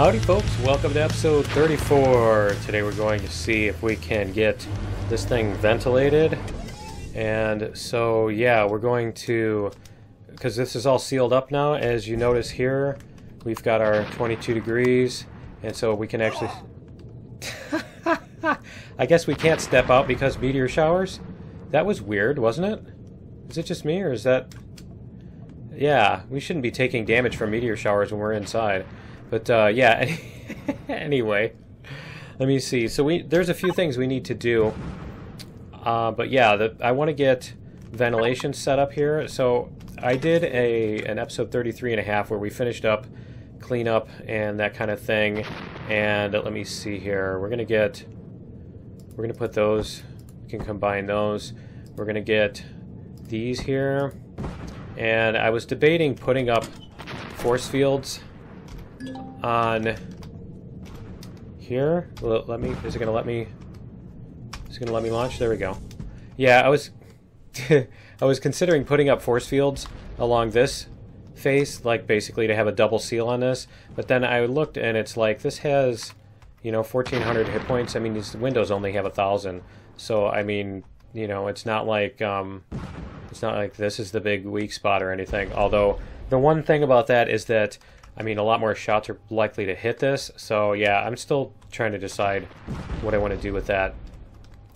Howdy folks, welcome to episode 34. Today we're going to see if we can get this thing ventilated. And so yeah, we're going to, because this is all sealed up now, as you notice here, we've got our 22 degrees, and so we can actually... I guess we can't step out because meteor showers? That was weird, wasn't it? Is it just me, or is that... Yeah, we shouldn't be taking damage from meteor showers when we're inside. But yeah, anyway, let me see. So there's a few things we need to do. But yeah, I want to get ventilation set up here. So I did an episode 33.5 where we finished up cleanup and that kind of thing. And let me see here. We're gonna put those. We can combine those. We're gonna get these here. And I was debating putting up force fields on here. Is it gonna let me launch? There we go. Yeah, I was I was considering putting up force fields along this face, like basically to have a double seal on this, but then I looked and it's like this has, you know, 1400 hit points. I mean, these windows only have 1000, so I mean, you know, it's not like this is the big weak spot or anything. Although the one thing about that is that, I mean, a lot more shots are likely to hit this. So yeah, I'm still trying to decide what I want to do with that.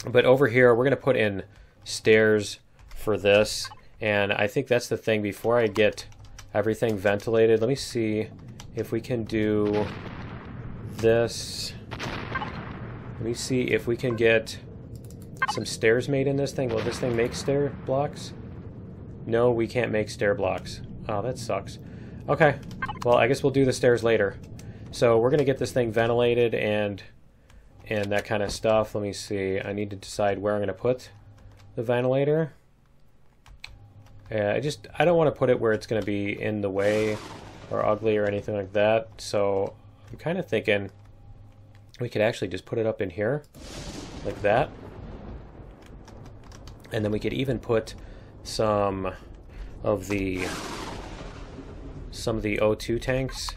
But over here, we're going to put in stairs for this. And I think that's the thing before I get everything ventilated. Let me see if we can do this. Let me see if we can get some stairs made in this thing. Will this thing make stair blocks? No, we can't make stair blocks. Oh, that sucks. Okay, well, I guess we'll do the stairs later. So we're gonna get this thing ventilated and that kind of stuff. Let me see. I need to decide where I'm gonna put the ventilator. I don't want to put it where it's gonna be in the way or ugly or anything like that. So I'm kind of thinking we could actually just put it up in here, like that. And then we could even put some of the O2 tanks.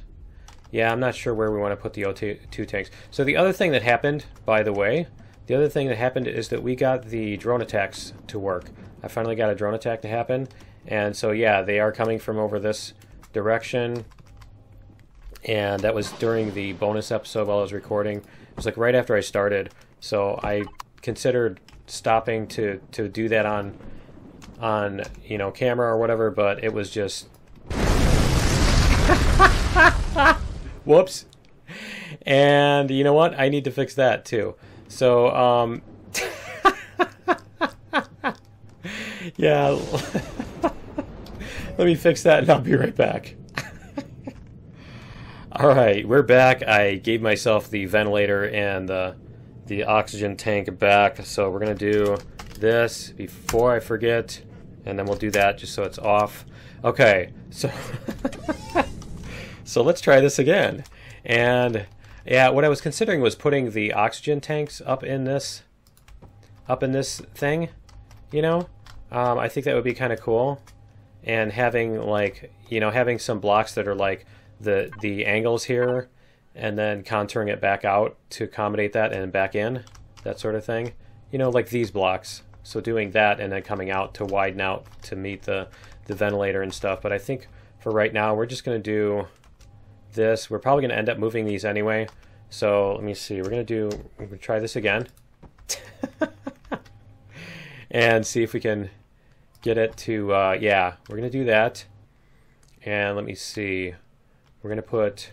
Yeah, I'm not sure where we want to put the O2 tanks. So the other thing that happened, by the way, is that we got the drone attacks to work. I finally got a drone attack to happen. And so yeah, they are coming from over this direction. And that was during the bonus episode while I was recording. It was like right after I started. So I considered stopping to do that on you know, camera or whatever, but it was just whoops. And you know what? I need to fix that too. So yeah, let me fix that and I'll be right back. Alright, we're back. I gave myself the ventilator and the oxygen tank back, so we're gonna do this before I forget, and then we'll do that just so it's off. Okay, so so let's try this again. And yeah, what I was considering was putting the oxygen tanks up in this thing, you know. I think that would be kind of cool, and having, like, you know, having some blocks that are like the angles here, and then contouring it back out to accommodate that and back in, that sort of thing. You know, like these blocks. So doing that and then coming out to widen out to meet the ventilator and stuff. But I think for right now, we're just going to do this. We're probably going to end up moving these anyway. So let me see. We're going to try this again. And see if we can get it to, yeah, we're going to do that. And let me see. We're going to put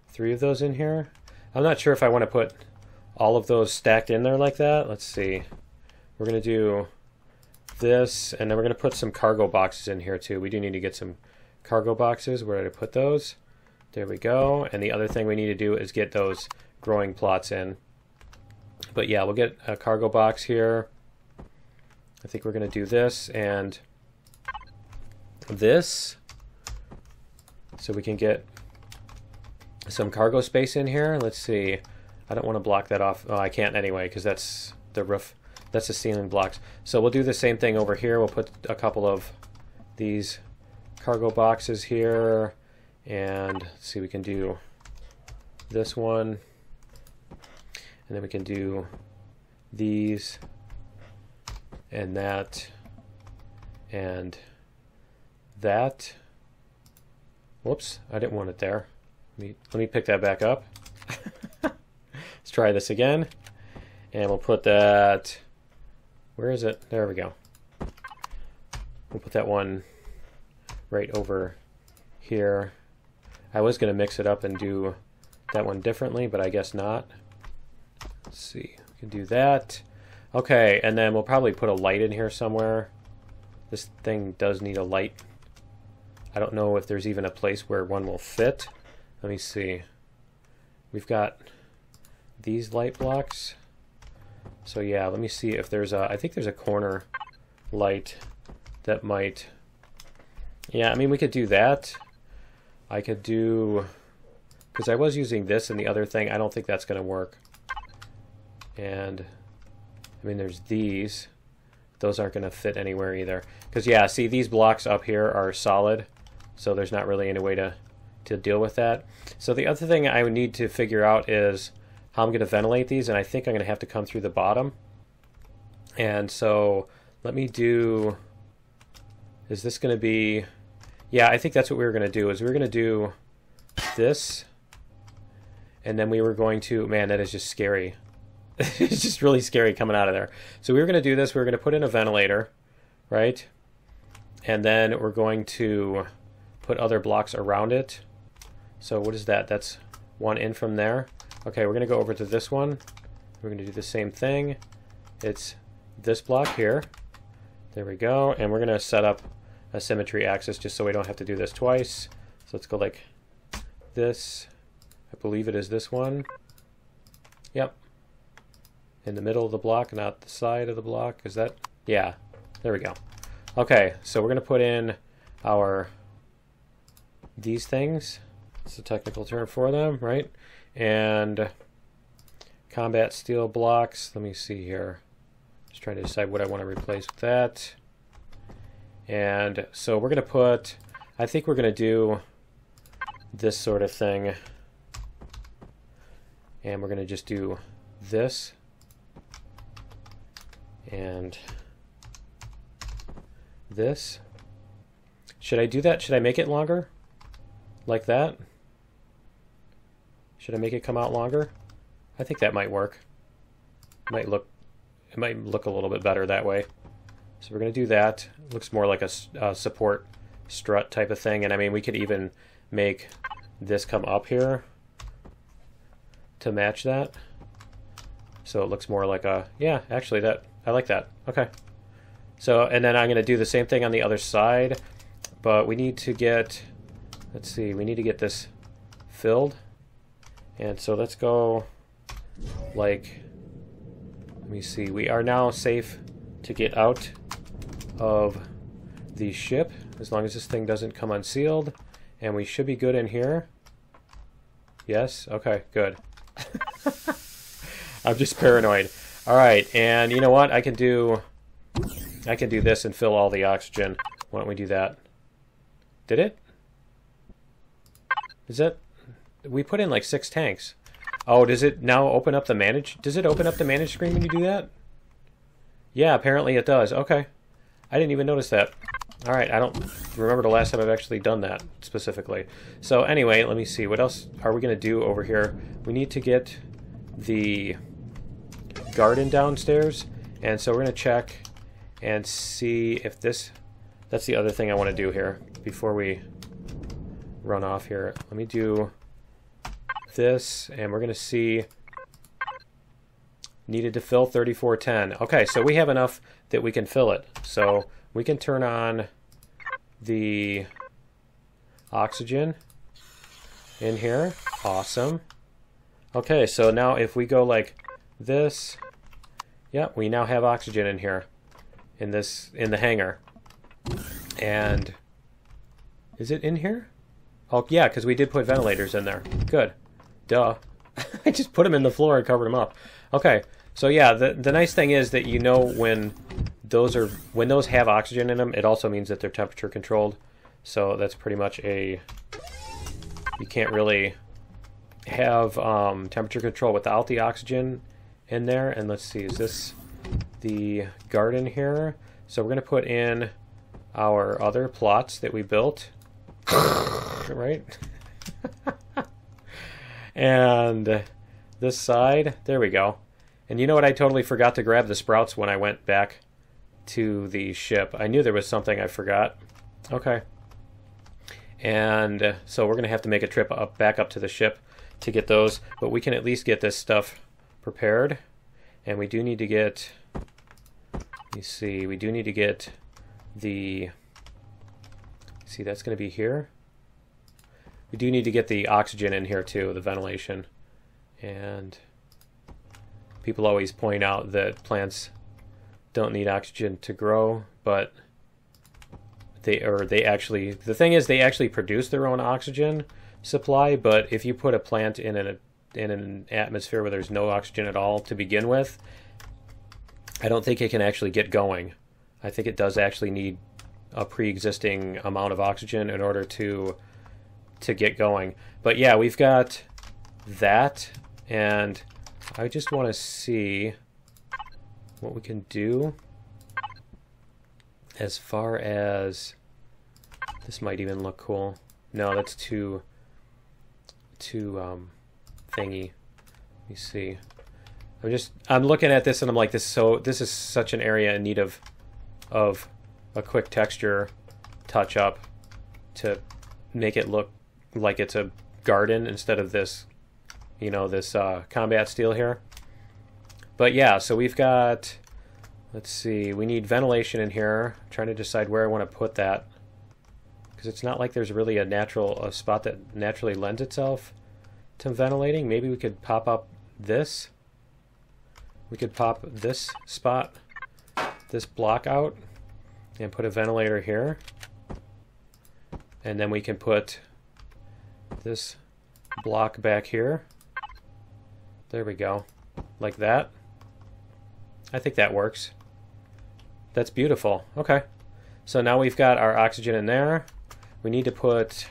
3 of those in here. I'm not sure if I want to put all of those stacked in there like that. Let's see. We're going to do this, and then we're going to put some cargo boxes in here too. We do need to get some cargo boxes. Where did I put those? There we go. And the other thing we need to do is get those growing plots in. But yeah, we'll get a cargo box here. I think we're going to do this and this, so we can get some cargo space in here. Let's see. I don't want to block that off. Oh, I can't anyway, because that's the roof. That's the ceiling blocks. So we'll do the same thing over here. We'll put a couple of these cargo boxes here, and let's see, we can do this one. And then we can do these and that and that. Whoops, I didn't want it there. Let me pick that back up. Let's try this again. And we'll put that, where is it? There we go. We'll put that one right over here. I was going to mix it up and do that one differently, but I guess not. Let's see, we can do that. Okay, and then we'll probably put a light in here somewhere. This thing does need a light. I don't know if there's even a place where one will fit. Let me see. We've got these light blocks. So yeah, let me see if there's a, I think there's a corner light that might, yeah, I mean, we could do that. I could do, because I was using this and the other thing, I don't think that's going to work. And, I mean, there's these. Those aren't going to fit anywhere either. Because, yeah, see, these blocks up here are solid, so there's not really any way to deal with that. So the other thing I would need to figure out is how I'm going to ventilate these, and I think I'm going to have to come through the bottom. And so let me do, is this going to be, yeah, I think that's what we were going to do, is we were going to do this, and then we were going to, man, that is just scary. It's just really scary coming out of there. So we were going to do this, we were going to put in a ventilator, right? And then we're going to put other blocks around it. So what is that? That's one in from there. Okay, we're going to go over to this one. We're going to do the same thing. It's this block here. There we go. And we're going to set up a symmetry axis just so we don't have to do this twice. So let's go like this. I believe it is this one. Yep. In the middle of the block, not the side of the block. Is that? Yeah. There we go. Okay, so we're going to put in our these things. It's a technical term for them, right? And combat steel blocks. Let me see here. Just trying to decide what I want to replace with that. And so we're going to put, I think we're going to do this sort of thing. And we're going to just do this. And this. Should I do that? Should I make it longer? Like that? Should I make it come out longer? I think that might work. It might look a little bit better that way. So we're going to do that. It looks more like a support strut type of thing. And I mean, we could even make this come up here to match that. So it looks more like a, yeah, actually that, I like that. Okay. So, and then I'm going to do the same thing on the other side, but we need to get, let's see, we need to get this filled. And so let's go like, let me see, we are now safe to get out of the ship as long as this thing doesn't come unsealed, and we should be good in here. Yes? Okay, good. I'm just paranoid. All right, and you know what? I can do this and fill all the oxygen. Why don't we do that? Did it? Is that? We put in like 6 tanks. Oh, does it now open up the manage? Does it open up the manage screen when you do that? Yeah, apparently it does. Okay. I didn't even notice that. All right, I don't remember the last time I've actually done that specifically. So anyway, let me see. What else are we going to do over here? We need to get the garden downstairs. And so we're going to check and see if this... That's the other thing I want to do here before we run off here. Let me do this, and we're going to see... Needed to fill 3410. Okay, so we have enough that we can fill it. So we can turn on the oxygen in here. Awesome. Okay, so now if we go like this, yeah, we now have oxygen in here, in the hangar. And is it in here? Oh yeah, because we did put ventilators in there. Good. Duh. I just put them in the floor and covered them up. Okay, so yeah, the nice thing is that you know when those have oxygen in them, it also means that they're temperature controlled. So that's pretty much a, you can't really have temperature control without the oxygen in there. And let's see, is this the garden here? So we're going to put in our other plots that we built, right? And this side, there we go. And you know what? I totally forgot to grab the sprouts when I went back to the ship. I knew there was something I forgot. Okay. And so we're going to have to make a trip back up to the ship to get those. But we can at least get this stuff prepared. And we do need to get... You see, we do need to get the... See, that's going to be here. We do need to get the oxygen in here too, the ventilation. And people always point out that plants don't need oxygen to grow, but they actually, the thing is, they actually produce their own oxygen supply. But if you put a plant in an atmosphere where there's no oxygen at all to begin with, I don't think it can actually get going. I think it does actually need a pre-existing amount of oxygen in order to get going. But yeah, we've got that, and I just want to see what we can do as far as... This might even look cool. No, that's too thingy. Let me see. I'm looking at this and I'm like, this is such an area in need of a quick texture touch up to make it look like it's a garden instead of this, you know, this combat steel here. But yeah, so we've got, let's see, we need ventilation in here. I'm trying to decide where I want to put that, because it's not like there's really a spot that naturally lends itself to ventilating. Maybe we could pop up this. We could pop this spot, this block out, and put a ventilator here. And then we can put this block back here. There we go. Like that. I think that works. That's beautiful. Okay. So now we've got our oxygen in there. We need to put...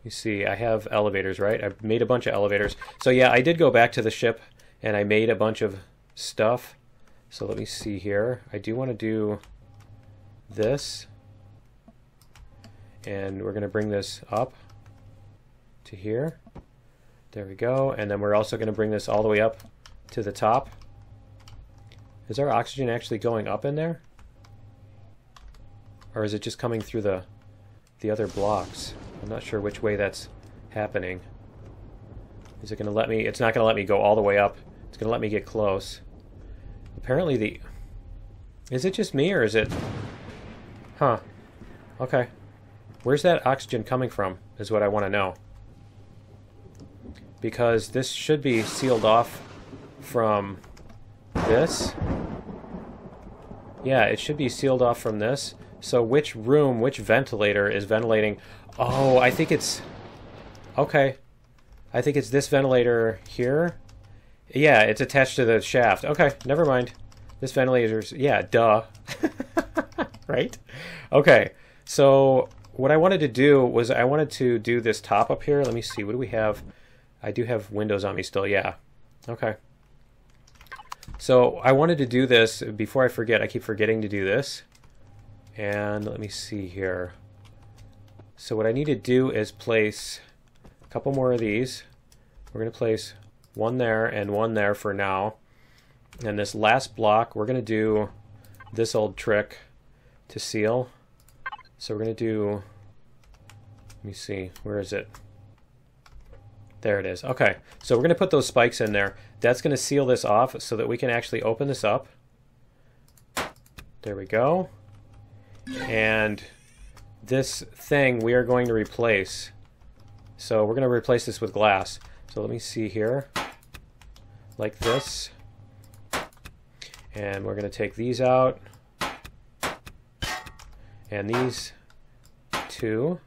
You see, I have elevators, right? I made a bunch of elevators. So yeah, I did go back to the ship and I made a bunch of stuff. So let me see here. I do want to do this. And we're going to bring this up to here. There we go. And then we're also going to bring this all the way up to the top. Is our oxygen actually going up in there? Or is it just coming through the other blocks? I'm not sure which way that's happening. Is it going to let me... It's not going to let me go all the way up. It's going to let me get close. Apparently the... Is it just me or is it... Huh. Okay. Where's that oxygen coming from is what I want to know. Because this should be sealed off from this. Yeah, it should be sealed off from this. So which room, which ventilator is ventilating? Oh, I think it's... Okay. I think it's this ventilator here. Yeah, it's attached to the shaft. Okay, never mind. This ventilator's... Yeah, duh. Right? Okay, so what I wanted to do was I wanted to do this top up here. Let me see, what do we have? I do have windows on me still, yeah. Okay. So I wanted to do this before I forget. I keep forgetting to do this. And let me see here. So what I need to do is place a couple more of these. We're going to place one there and one there for now. And this last block, we're going to do this old trick to seal. So we're going to do, let me see, where is it? There it is. Okay, so we're going to put those spikes in there. That's going to seal this off so that we can actually open this up. There we go. And this thing we are going to replace. So we're going to replace this with glass. So let me see here. Like this. And we're going to take these out. And these two.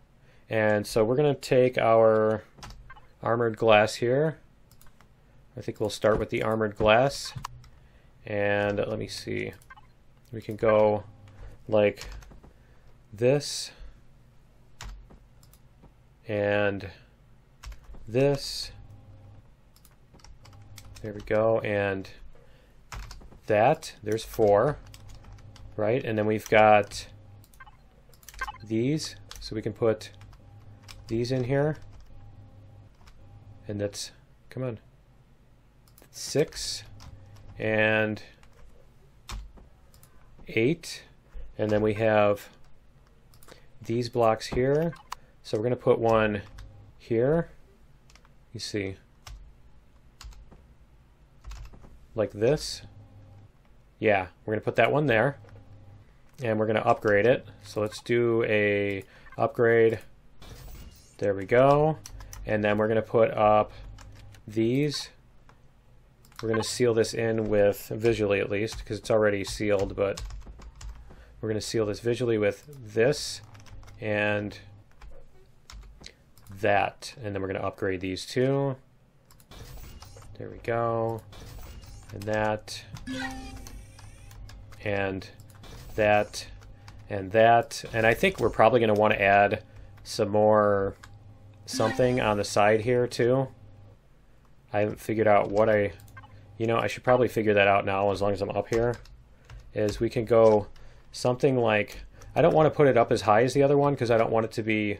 And so we're going to take our armored glass here. I think we'll start with the armored glass. And let me see. We can go like this. And this. There we go. And that, there's 4, right? And then we've got these, so we can put these in here. And that's, come on, 6 and 8. And then we have these blocks here. So we're going to put one here. You see, like this. Yeah, we're going to put that one there. And we're going to upgrade it. So let's do a upgrade. There we go. And then we're going to put up these. We're going to seal this in with, visually at least, because it's already sealed, but we're going to seal this visually with this and that. And then we're going to upgrade these two. There we go. And that. And that. And that. And I think we're probably going to want to add some more something on the side here too. I haven't figured out what I should probably figure that out now as long as I'm up here. Is we can go something like, I don't want to put it up as high as the other one because I don't want it to be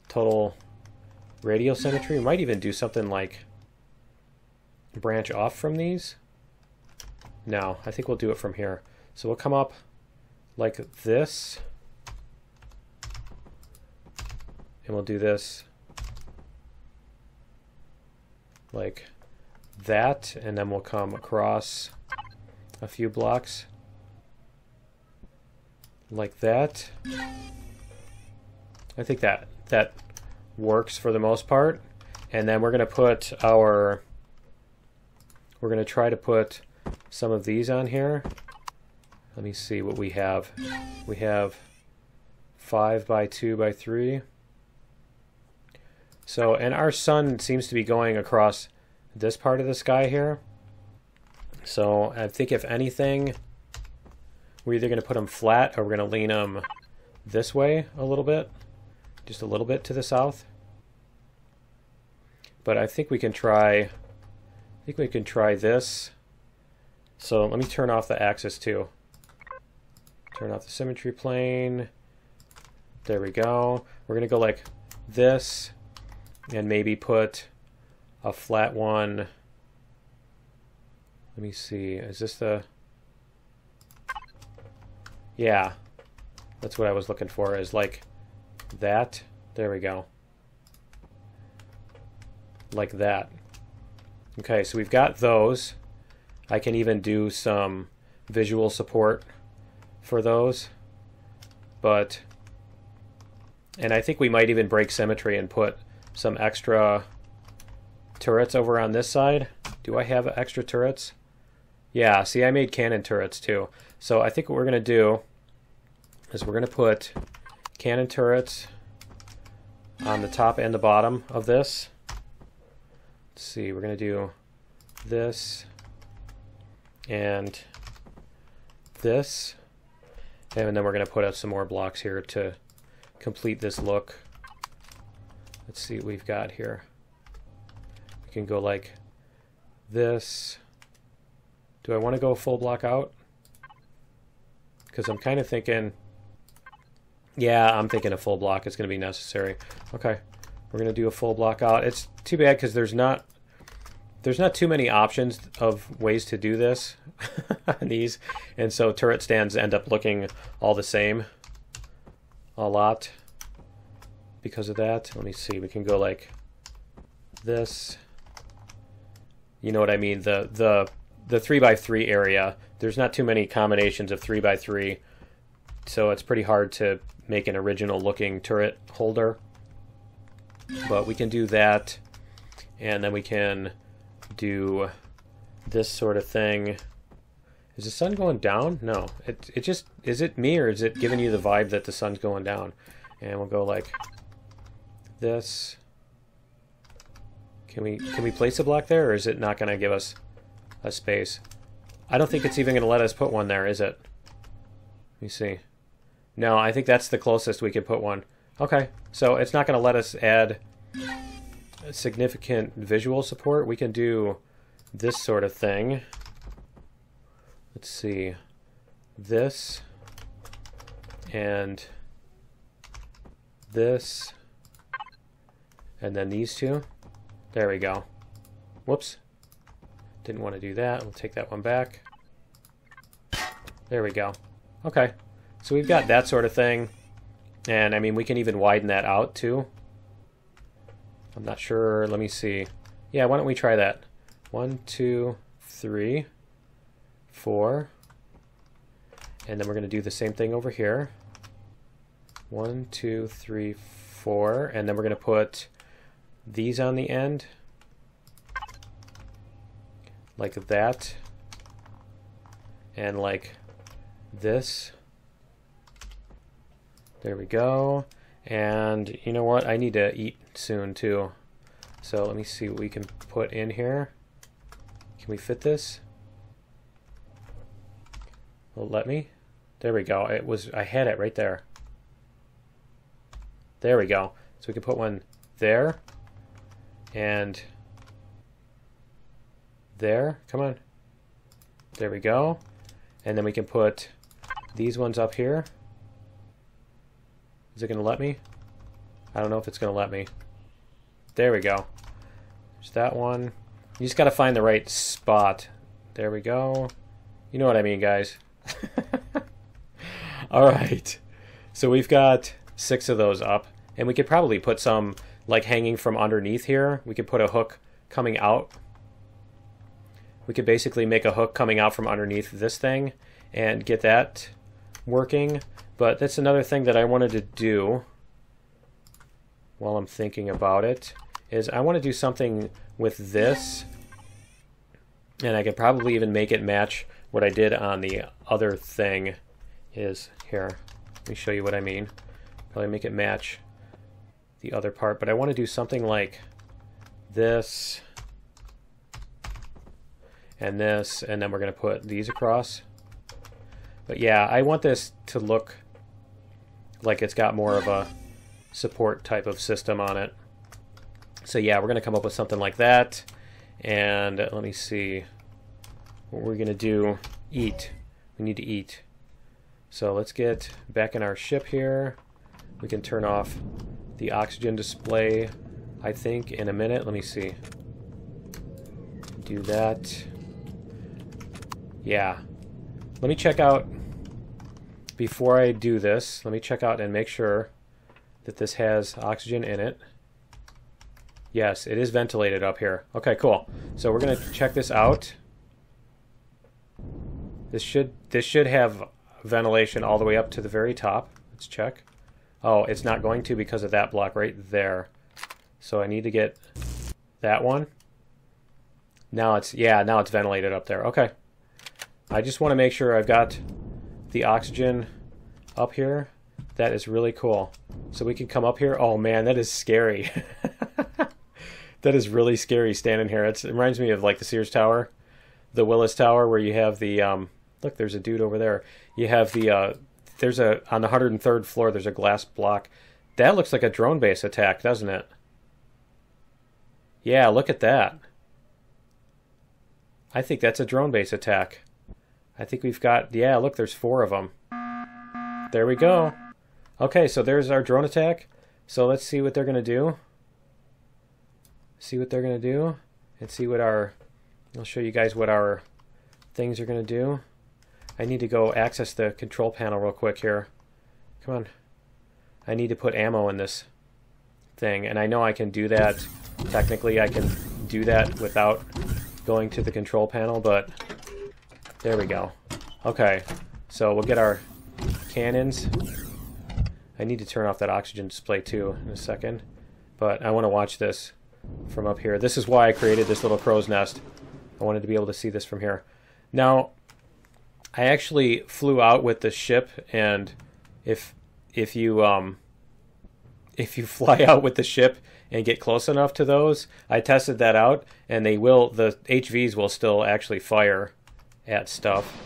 total radial symmetry. We might even do something like branch off from these. No, I think we'll do it from here. So we'll come up like this. And we'll do this like that, and then we'll come across a few blocks like that. I think that works for the most part. And then we're going to put we're going to try to put some of these on here. Let me see what we have. We have 5 by 2 by 3. So, and our sun seems to be going across this part of the sky here. So I think if anything, we're either going to put them flat or we're going to lean them this way a little bit. Just a little bit to the south. But I think we can try, this. So let me turn off the axis too. Turn off the symmetry plane. There we go. We're going to go like this. And maybe put a flat one. Let me see. Is this the... Yeah. That's what I was looking for, is like that. There we go. Like that. Okay, so we've got those. I can even do some visual support for those. But... And I think we might even break symmetry and put some extra turrets over on this side. Do I have extra turrets? Yeah, see, I made cannon turrets too. So I think what we're going to do is we're going to put cannon turrets on the top and the bottom of this. Let's see, we're going to do this and this. And then we're going to put up some more blocks here to complete this look. Let's see what we've got here. We can go like this. Do I want to go full block out? Because I'm kind of thinking, yeah, I'm thinking a full block is going to be necessary. Okay, we're going to do a full block out. It's too bad because there's not too many options of ways to do this on these, and so turret stands end up looking all the same a lot. Because of that, let me see, we can go like this. You know what I mean? The 3x3 area, there's not too many combinations of 3x3, so it's pretty hard to make an original looking turret holder. But we can do that, and then we can do this sort of thing. Is the sun going down? No. It just, is it me or is it giving you the vibe that the sun's going down? And we'll go like this. Can we place a block there, or is it not going to give us a space? I don't think it's even going to let us put one there, is it? Let me see. No, I think that's the closest we could put one. Okay, so it's not going to let us add significant visual support. We can do this sort of thing. Let's see. This and this and then these two. There we go. Whoops. Didn't want to do that. We'll take that one back. There we go. Okay. So we've got that sort of thing. And I mean, we can even widen that out too. I'm not sure. Let me see. Yeah, why don't we try that? 1, 2, 3, 4. And then we're going to do the same thing over here. 1, 2, 3, 4. And then we're going to put these on the end. Like that. And like this. There we go. And you know what? I need to eat soon too. So let me see what we can put in here. Can we fit this? Will it let me? There we go. I had it right there. There we go. So we can put one there and there. Come on. There we go. And then we can put these ones up here. Is it going to let me? I don't know if it's going to let me. There we go. There's that one. You just got to find the right spot. There we go. You know what I mean, guys. All right. So we've got 6 of those up. And we could probably put some like hanging from underneath here. We could put a hook coming out. We could basically make a hook coming out from underneath this thing and get that working. But that's another thing that I wanted to do while I'm thinking about it, is I want to do something with this. And I could probably even make it match what I did on the other thing. Is here. Let me show you what I mean. Probably make it match the other part. But I want to do something like this. And this. And then we're going to put these across. But yeah, I want this to look like it's got more of a support type of system on it. So yeah, we're going to come up with something like that. And let me see what we're going to do. Eat. We need to eat. So let's get back in our ship here. We can turn off the oxygen display, I think, in a minute. Let me see. Do that. Yeah. Let me check out, before I do this, let me check out and make sure that this has oxygen in it. Yes, it is ventilated up here. Okay, cool. So we're going to check this out. This should have ventilation all the way up to the very top. Let's check. Oh, it's not going to because of that block right there. So I need to get that one. Now it's, yeah, now it's ventilated up there. Okay. I just want to make sure I've got the oxygen up here. That is really cool. So we can come up here. Oh man, that is scary. That is really scary standing here. It reminds me of like the Sears Tower, the Willis Tower, where you have the, look, there's a dude over there. You have the, there's a, on the 103rd floor, there's a glass block. That looks like a drone base attack, doesn't it? Yeah, look at that. I think that's a drone base attack. I think we've got, yeah, look, there's 4 of them. There we go. Okay, so there's our drone attack. So let's see what they're going to do. See what they're going to do. And see what our, I'll show you guys what our things are going to do. I need to go access the control panel real quick here. Come on. I need to put ammo in this thing. And I know I can do that. Technically, I can do that without going to the control panel, but there we go. Okay, so we'll get our cannons. I need to turn off that oxygen display too in a second, but I want to watch this from up here. This is why I created this little crow's nest. I wanted to be able to see this from here. Now, I actually flew out with the ship, and if you fly out with the ship and get close enough to those, I tested that out, and they will, the HVs will still actually fire at stuff.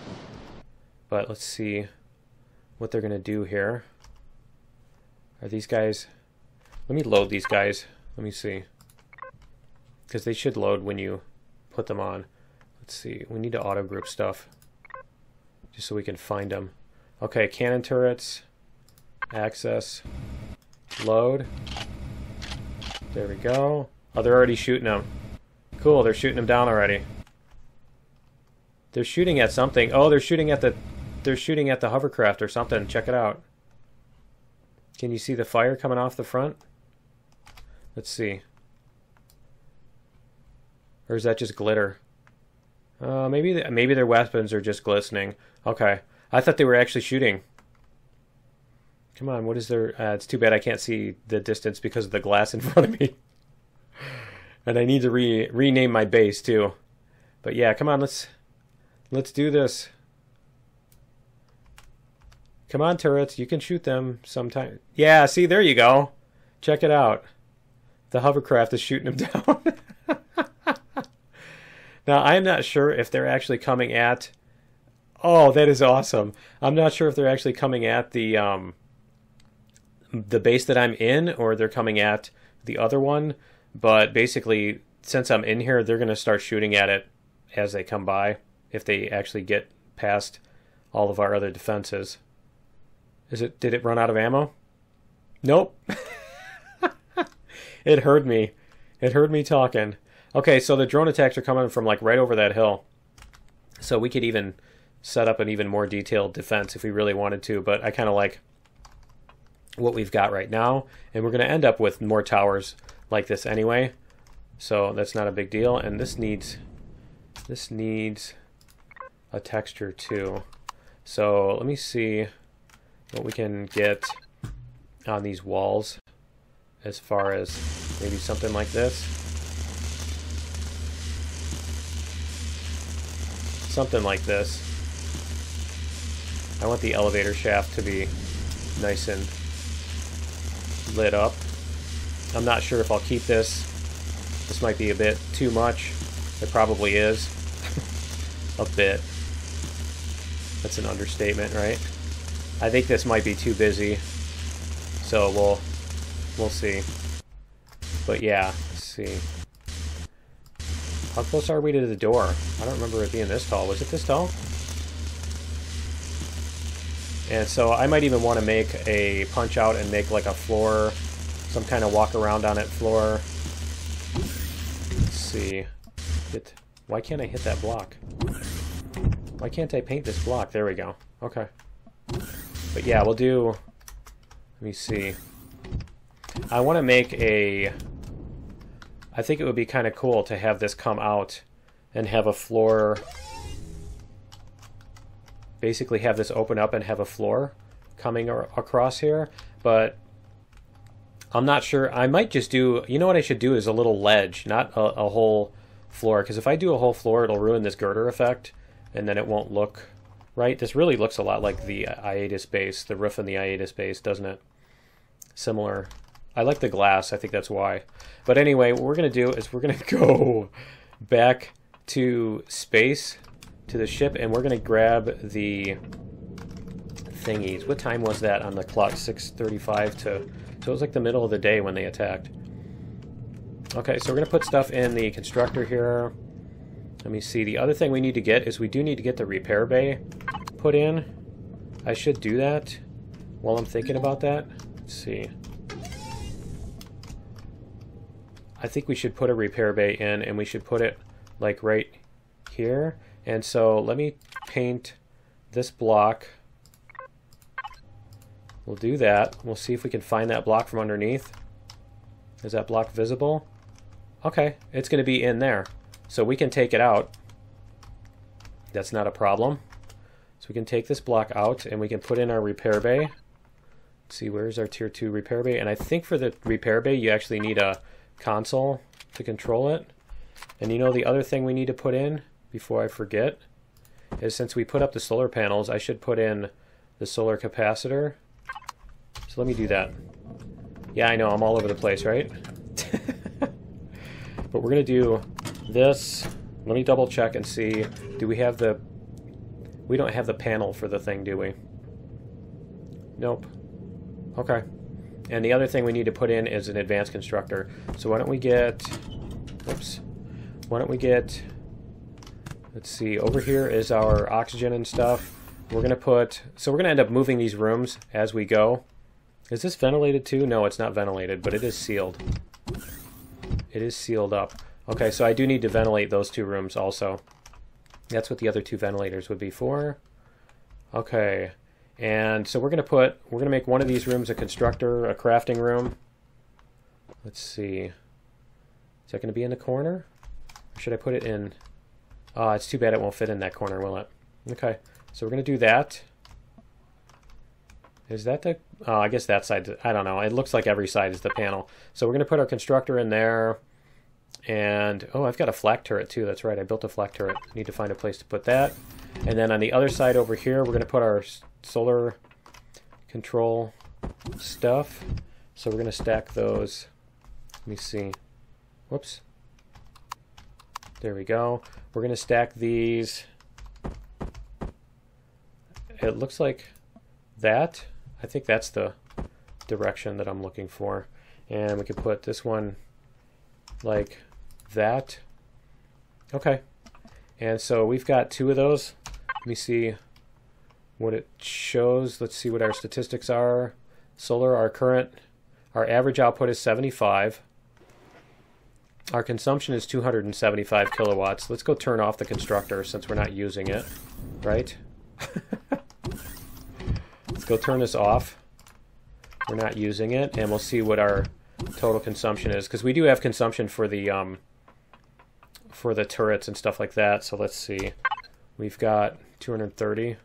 But let's see what they're going to do here. Are these guys... Let me load these guys. Let me see. Because they should load when you put them on. Let's see. We need to auto group stuff just so we can find them. Okay, cannon turrets. Access. Load. There we go. Oh, they're already shooting them. Cool, they're shooting them down already. They're shooting at something. Oh, they're shooting at the hovercraft or something. Check it out. Can you see the fire coming off the front? Let's see. Or is that just glitter? Maybe their weapons are just glistening. Okay. I thought they were actually shooting. Come on, what is their... it's too bad I can't see the distance because of the glass in front of me. And I need to rename my base, too. But yeah, come on, let's do this. Come on, turrets, you can shoot them sometime. Yeah, see, there you go. Check it out. The hovercraft is shooting them down. Now, I'm not sure if they're actually coming at... Oh, that is awesome. I'm not sure if they're actually coming at the base that I'm in, or they're coming at the other one. But basically, since I'm in here, they're going to start shooting at it as they come by, if they actually get past all of our other defenses. Did it run out of ammo? Nope. It heard me. It heard me talking. Okay, so the drone attacks are coming from like right over that hill. So we could even set up an even more detailed defense if we really wanted to, but I kind of like what we've got right now, and we're going to end up with more towers like this anyway. So that's not a big deal, and this needs a texture too. So let me see what we can get on these walls as far as maybe something like this. Something like this. I want the elevator shaft to be nice and lit up. I'm not sure if I'll keep this. This might be a bit too much. It probably is. A bit. That's an understatement, right? I think this might be too busy. So we'll see. But yeah, let's see. How close are we to the door? I don't remember it being this tall. Was it this tall? And so I might even want to make a punch out and make like a floor, some kind of walk around on it floor. Let's see. Why can't I hit that block? Why can't I paint this block? There we go. Okay. But yeah, we'll do... Let me see. I want to make a... I think it would be kind of cool to have this come out and have a floor, basically have this open up and have a floor coming across here, but I'm not sure. I might just do, you know what I should do is a little ledge, not a whole floor, because if I do a whole floor, it'll ruin this girder effect, and then it won't look right. This really looks a lot like the Iatus base, the roof in the Iatus base, doesn't it? Similar. I like the glass, I think that's why. But anyway, what we're going to do is we're going to go back to space, to the ship, and we're going to grab the thingies. What time was that on the clock? 6:35 to... So it was like the middle of the day when they attacked. Okay, so we're going to put stuff in the constructor here. Let me see. The other thing we need to get is we do need to get the repair bay put in. I should do that while I'm thinking about that. Let's see. I think we should put a repair bay in, and we should put it like right here. And so let me paint this block. We'll do that. We'll see if we can find that block from underneath. Is that block visible? Okay, it's going to be in there. So we can take it out. That's not a problem. So we can take this block out, and we can put in our repair bay. Let's see, where's our tier 2 repair bay? And I think for the repair bay, you actually need a console to control it. And you know the other thing we need to put in before I forget is, since we put up the solar panels, I should put in the solar capacitor. So let me do that. Yeah, I know, I'm all over the place, right? But we're gonna do this. Let me double check and see, do we have the... We don't have the panel for the thing, do we? Nope. Okay. And the other thing we need to put in is an advanced constructor. So why don't we get... Whoops. Why don't we get Let's see, over here is our oxygen and stuff. We're going to put, so we're going to end up moving these rooms as we go. Is this ventilated too? No, it's not ventilated, but it is sealed. It is sealed up. Okay, so I do need to ventilate those 2 rooms also. That's what the other 2 ventilators would be for. Okay, and so we're going to make one of these rooms a constructor, a crafting room. Let's see. Is that going to be in the corner? Or should I put it in? Oh, it's too bad it won't fit in that corner, will it? Okay, so we're going to do that. Is that the... Oh, I guess that side... I don't know. It looks like every side is the panel. So we're going to put our constructor in there. And... Oh, I've got a flak turret too. That's right. I built a flak turret. I need to find a place to put that. And then on the other side over here, we're going to put our solar control stuff. So we're going to stack those. Let me see. Whoops. There we go. We're going to stack these. It looks like that. I think that's the direction that I'm looking for. And we could put this one like that. Okay. And so we've got 2 of those. Let me see what it shows. Let's see what our statistics are. Solar, our average output is 75. Our consumption is 275 kilowatts. Let's go turn off the constructor since we're not using it, right? Let's go turn this off. We're not using it, and we'll see what our total consumption is, because we do have consumption for the turrets and stuff like that. So let's see. We've got 230.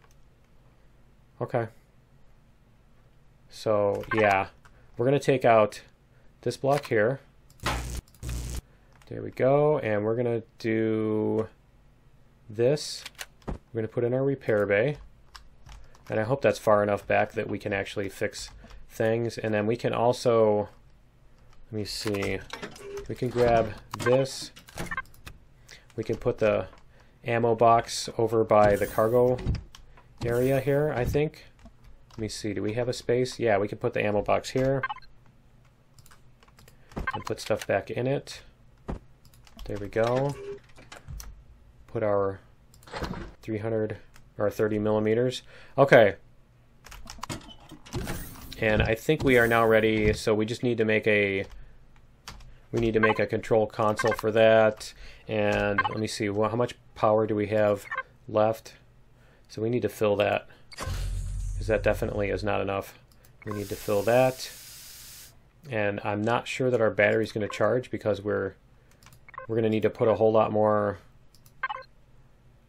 Okay. So yeah, we're gonna take out this block here. There we go, and we're gonna do this. We're gonna put in our repair bay. And I hope that's far enough back that we can actually fix things. And then we can also, let me see, we can grab this. We can put the ammo box over by the cargo area here, I think. Let me see, do we have a space? Yeah, we can put the ammo box here. And put stuff back in it. There we go. Put our 300 or 30 millimeters. Okay. And I think we are now ready, so we just need to make a control console for that. And let me see, well, how much power do we have left? So we need to fill that, because that definitely is not enough. We need to fill that. And I'm not sure that our battery's going to charge, because we're going to need to put a whole lot more.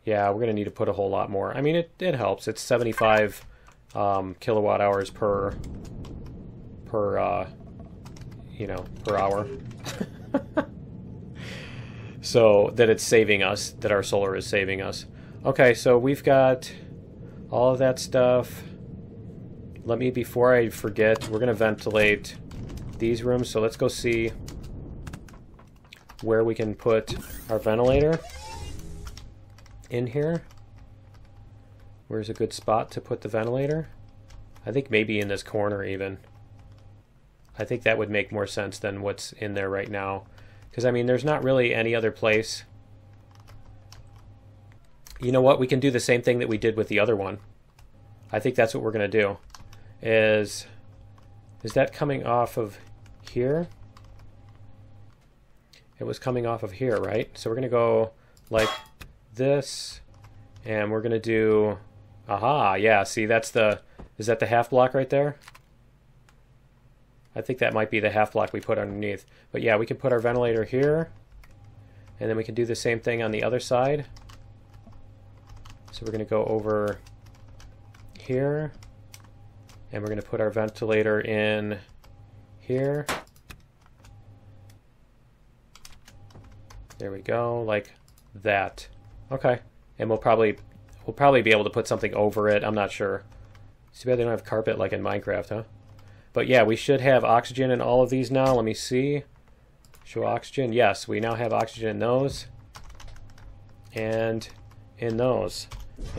Yeah, we're going to need to put a whole lot more. I mean, it helps. It's 75 kilowatt hours per hour. So that it's saving us, that our solar is saving us. Okay, so we've got all of that stuff. Let me, before I forget, we're going to ventilate these rooms. So let's go see where we can put our ventilator in here. Where's a good spot to put the ventilator? I think maybe in this corner even. I think that would make more sense than what's in there right now. Because, I mean, there's not really any other place. You know what? We can do the same thing that we did with the other one. I think that's what we're going to do. Is that coming off of here? It was coming off of here, right? So we're going to go like this, and we're going to do, aha, yeah, see, that's the, is that the half block right there? I think that might be the half block we put underneath. But yeah, we can put our ventilator here, and then we can do the same thing on the other side. So we're going to go over here, and we're going to put our ventilator in here. There we go, like that. Okay, and we'll probably be able to put something over it. I'm not sure. It's too bad they don't have carpet like in Minecraft, huh? But yeah, we should have oxygen in all of these now. Let me see. Show oxygen. Yes, we now have oxygen in those. And in those.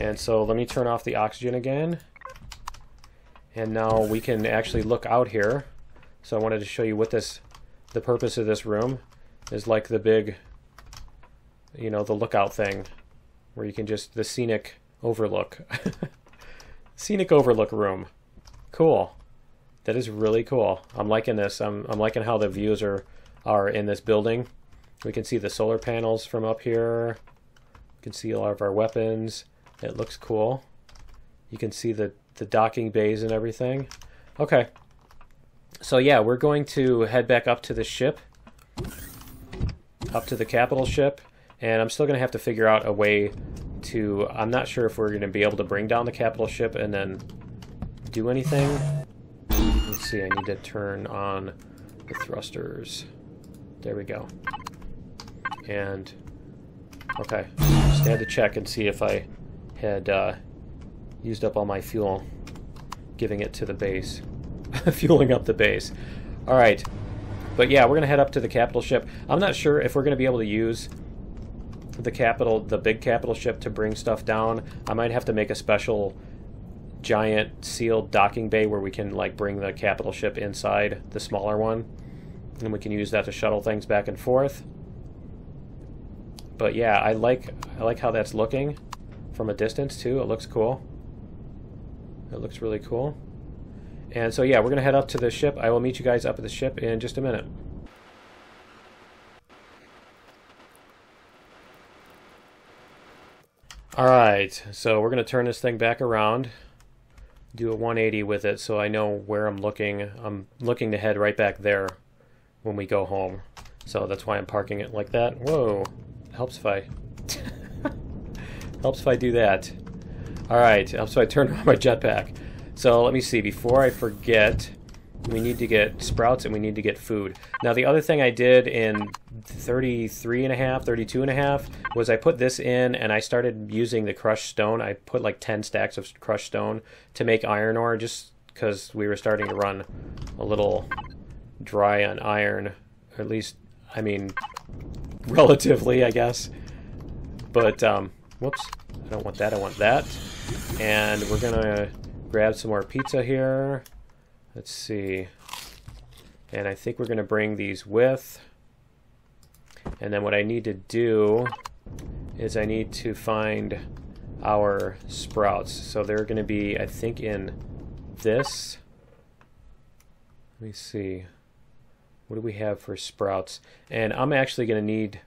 And so let me turn off the oxygen again. And now we can actually look out here. So I wanted to show you what the purpose of this room is, like the big, you know, the lookout thing. where you can just, the scenic overlook. Scenic overlook room. Cool. That is really cool. I'm liking this. I'm liking how the views are in this building. We can see the solar panels from up here. You can see all of our weapons. It looks cool. You can see the docking bays and everything. Okay. So yeah, we're going to head back up to the ship. Up to the capital ship. And I'm still going to have to figure out a way to... I'm not sure if we're going to be able to bring down the capital ship and then do anything. Let's see, I need to turn on the thrusters. There we go. And... okay. Just had to check and see if I had used up all my fuel. Giving it to the base. Fueling up the base. Alright. But yeah, we're going to head up to the capital ship. I'm not sure if we're going to be able to use the big capital ship to bring stuff down. I might have to make a special giant sealed docking bay where we can like bring the capital ship inside the smaller one. And we can use that to shuttle things back and forth. But yeah, I like how that's looking from a distance too. It looks cool. It looks really cool. And so yeah, we're going to head up to the ship. I will meet you guys up at the ship in just a minute. Alright, so we're going to turn this thing back around. Do a 180 with it so I know where I'm looking. I'm looking to head right back there when we go home. So that's why I'm parking it like that. Whoa. Helps if I... helps if I do that. Alright, helps if I turn on my jetpack. So let me see, before I forget, we need to get sprouts and we need to get food. Now the other thing I did in 32.5 was I put this in and I started using the crushed stone. I put like 10 stacks of crushed stone to make iron ore just because we were starting to run a little dry on iron. Or at least, I mean, relatively, I guess. But, whoops, I don't want that, I want that. And we're gonna grab some more pizza here. Let's see. And I think we're going to bring these with. And then what I need to do is I need to find our sprouts. So they're going to be, I think, in this. Let me see. What do we have for sprouts? And I'm actually going to need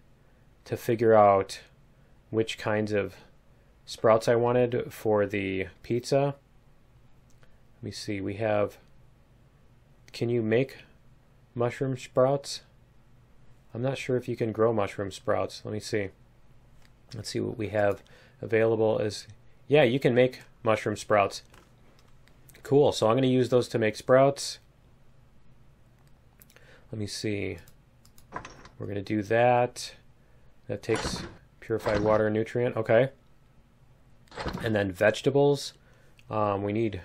to figure out which kinds of sprouts I wanted for the pizza. Let me see, we have... Can you make mushroom sprouts? I'm not sure if you can grow mushroom sprouts. Let me see. Let's see what we have available as... Yeah, you can make mushroom sprouts. Cool, so I'm going to use those to make sprouts. Let me see. We're going to do that. That takes purified water and nutrient. Okay. And then vegetables. We need...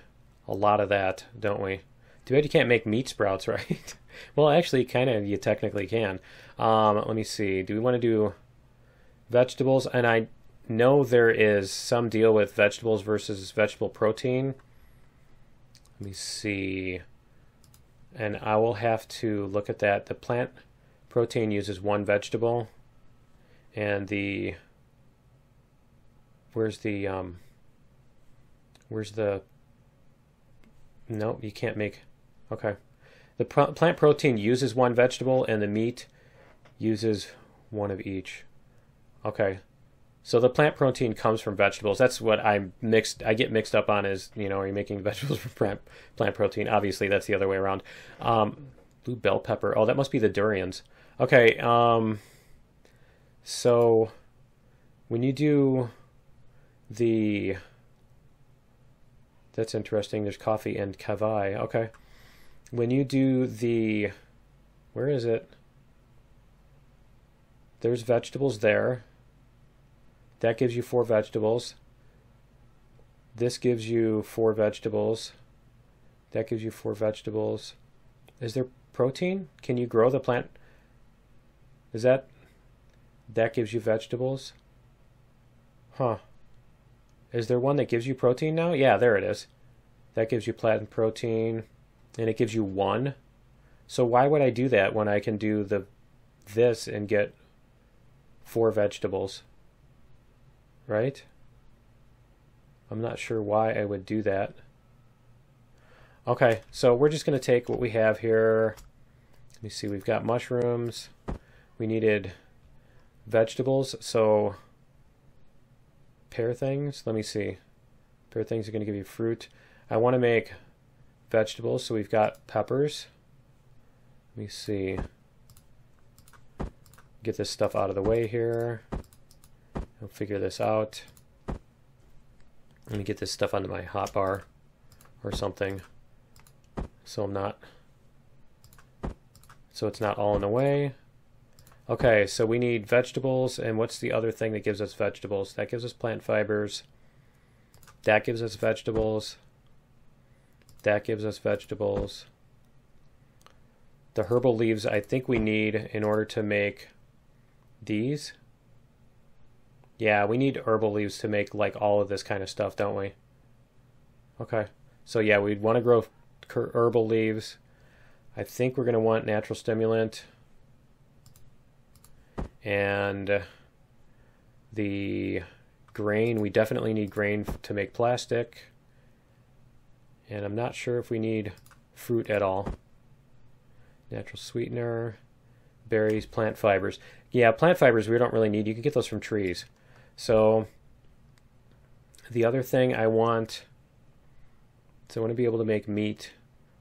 a lot of that, don't we? Too bad you can't make meat sprouts, right? Well, actually, kind of, you technically can. Let me see. Do we want to do vegetables? And I know there is some deal with vegetables versus vegetable protein. Let me see. And I will have to look at that. The plant protein uses 1 vegetable. And the... Where's the... No, you can't make... Okay. The plant protein uses 1 vegetable, and the meat uses 1 of each. Okay. So the plant protein comes from vegetables. That's what I get mixed up on is, you know, are you making vegetables from plant protein? Obviously, that's the other way around. Blue bell pepper. Oh, that must be the durians. Okay. So when you do the... That's interesting. There's coffee and kavai. Okay. When you do the... Where is it? There's vegetables there. That gives you 4 vegetables. This gives you 4 vegetables. That gives you 4 vegetables. Is there protein? Can you grow the plant? Is that... That gives you vegetables? Huh. Is there one that gives you protein now? Yeah, there it is. That gives you plant protein. And it gives you 1. So why would I do that when I can do this and get 4 vegetables? right? I'm not sure why I would do that. Okay, so we're just going to take what we have here. Let me see, we've got mushrooms. We needed vegetables, so pear things. Let me see. Pear things are going to give you fruit. I want to make vegetables, so we've got peppers. Let me see. Get this stuff out of the way here. I'll figure this out. Let me get this stuff onto my hotbar or something, so it's not all in the way. Okay, so we need vegetables, and what's the other thing that gives us vegetables? That gives us plant fibers. That gives us vegetables. That gives us vegetables. The herbal leaves I think we need in order to make these. Yeah, we need herbal leaves to make like all of this kind of stuff, don't we? Okay, so yeah, we'd want to grow herbal leaves. I think we're going to want natural stimulant. And the grain, we definitely need grain to make plastic. And I'm not sure if we need fruit at all. Natural sweetener, berries, plant fibers. Yeah, plant fibers we don't really need. You can get those from trees. So the other thing I want to be able to make meat,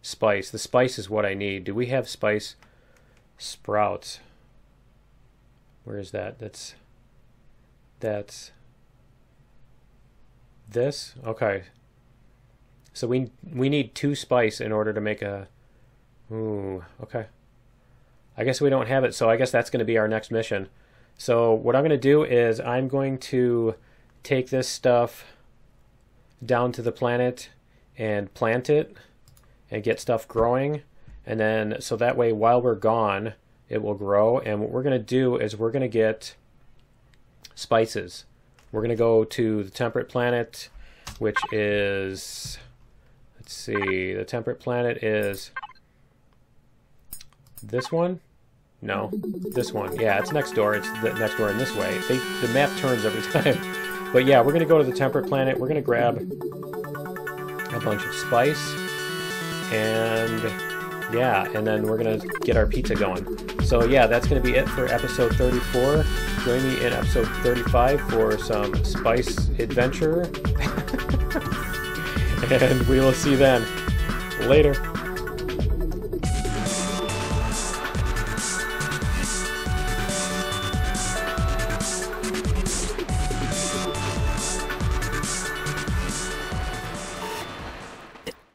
spice. The spice is what I need. Do we have spice sprouts? Where is that? That's this? Okay. So we need 2 spice in order to make a... Ooh, okay. I guess we don't have it, so I guess that's going to be our next mission. So what I'm going to do is I'm going to take this stuff down to the planet and plant it and get stuff growing, and then so that way while we're gone it will grow. And what we're going to do is we're going to get spices. We're going to go to the temperate planet, which is, let's see, the temperate planet is this one. No, this one. Yeah, it's next door. It's the next door in this way. The map turns every time. But yeah, we're going to go to the temperate planet. We're going to grab a bunch of spice. And yeah, and then we're going to get our pizza going. So yeah, that's going to be it for episode 34. Join me in episode 35 for some spice adventure. And we will see you then. Later.